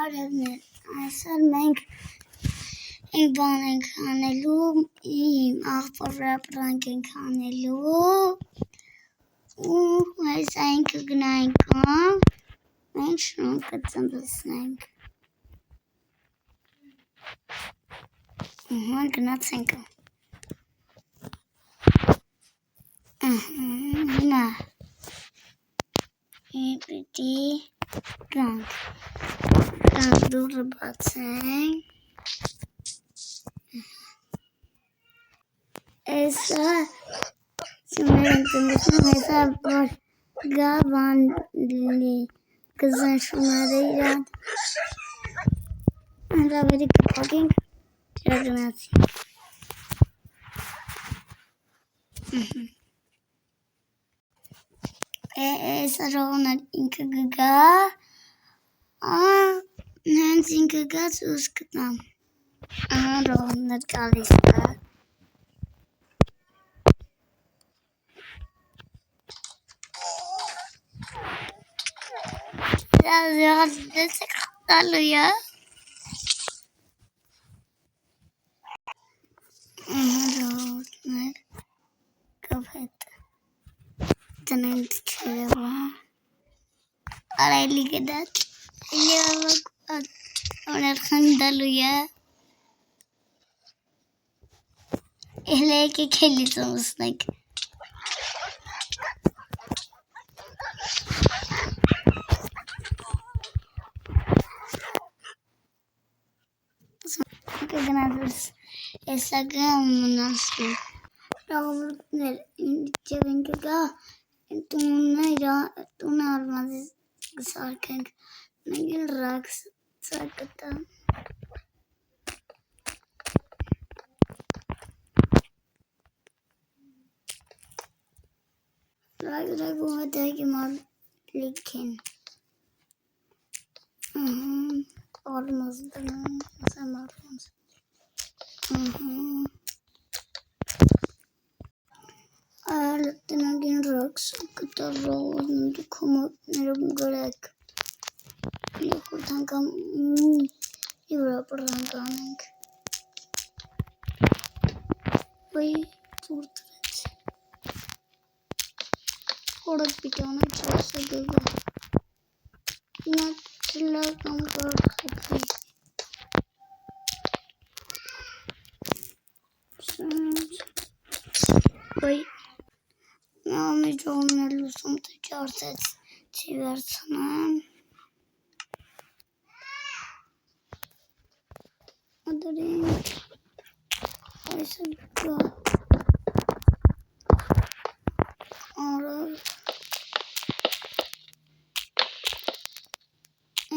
Արևներ, այսօր մենք ենք բան ենք անելու, իմ աղբորը պրանք ենք անելու ու հեսա ինքը գնայինք մենք շնունքը ծնվսնենք գնացենք հիմա պիտի գանք դուրը բացենք Եսա Սյուներ ենք ծնվսնում, հեսա որ գա բան լի կզեն շուները իրան հանդավերի կպակենք դրա գնացի Եսա ռողներ ինքը գգա հենց ինքը գաց ուս կտամ ռողներ կալիս Դեսեք խտալու յա Ռողներ կվհետ Տնենք չերևա Արայլի գդատ Օներ խնդալու յա Էլե եկեք էլի ծնվսնենք Գնացես Եսա գա մնասկի Ռաղորդներ ինջև ինքը գա տունը արմազից գսարկենք մենք էլ ռաքս ծակտա Ռագու հատակի մալիք են Արմազ դնան ասեմ արմազ Այլ տնագին ռաքս կտար ռողորննդի կոմոտներում գրեք Եկորդ հանգամ իվրա պրանք անենք Ոյ ծուրտրեց Հորդ պիտանը չասը գգա Նա չլա կամ կարխեքի Ոյ Նամի ճողն է լուսում թե ճարծեց չի վերցնեմ Ադրինք Այսը գա Արավ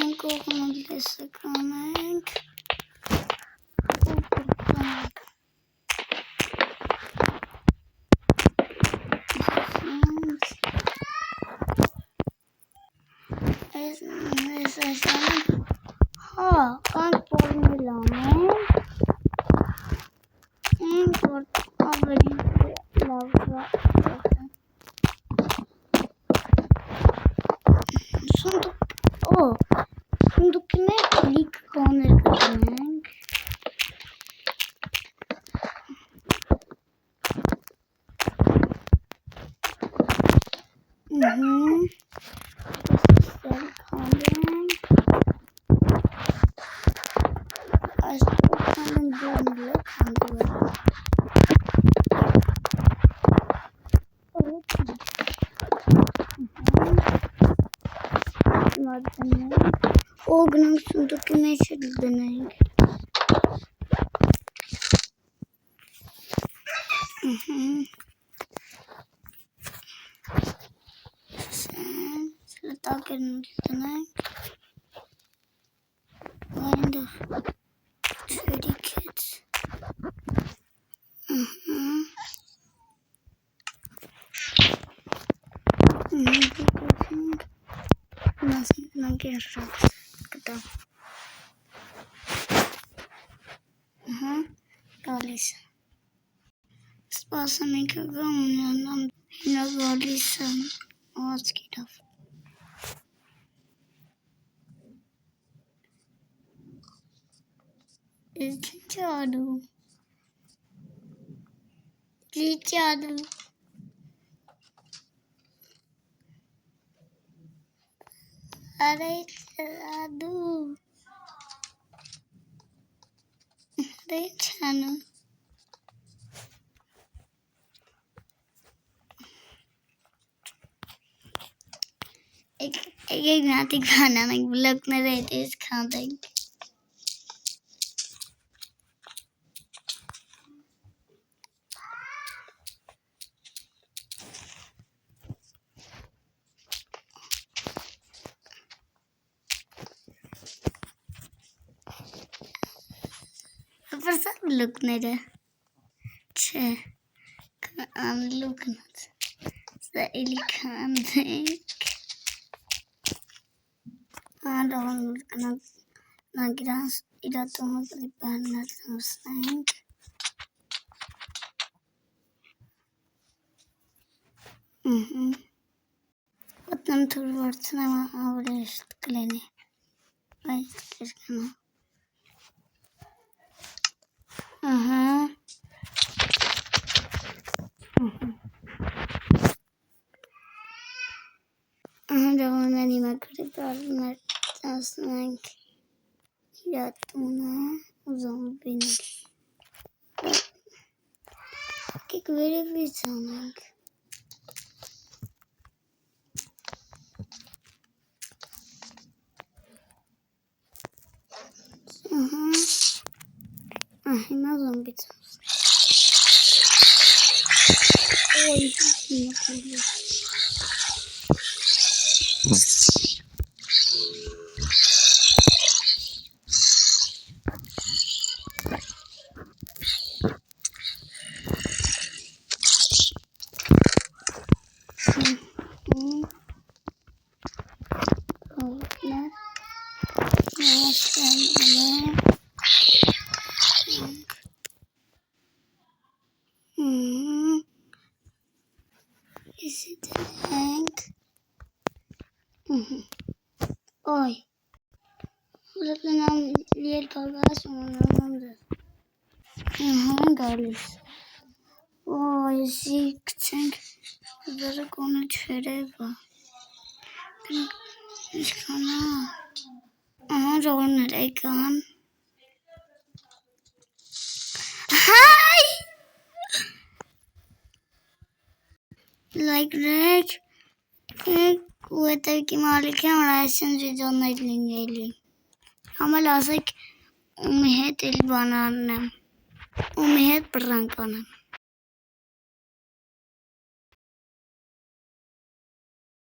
Են կողմը լեսը կանենք ու կրպանենք Ես այսանում կանք պորնել անենք ենք որ ավելի լավ Սունդուկի մեջ լիք կոներ կտնենք Այս կոքանեն դուրնլ է կանդուը Օգնանք սունդուկի մեջ էլ դնենք Սլտակերն դնենք Վայնդով չերիքեց Մենք են շաքս կտամ Գալիս Սպասեմ ինքը գամ Հիմա գալիս եմ Ացկիրով Lichado. Lichado. Lichado. Lichado. एक नाती खाना में ब्लॉक में रहते इस खाते पर सब लुक नहीं रहे छे खान लुक ना सही खान देख ना गिरास इधर तो मुझे पहनना समझेंगे Потом творится на аврest клине. Ай, скажем. Ага. Довольно не могу придумать знак. Я думаю, зомби. Как выглядит знак? На зомби. Ой, не могу. Is it an egg? Oi. Look at now, little guys on the girls. Oh, I see. Think they're gonna forever. It's gonna. Roll it again. Hi! Like that. Whether Kimali can license with on night lingering. Hamalasik Umihet il banana. Umihet prank on him.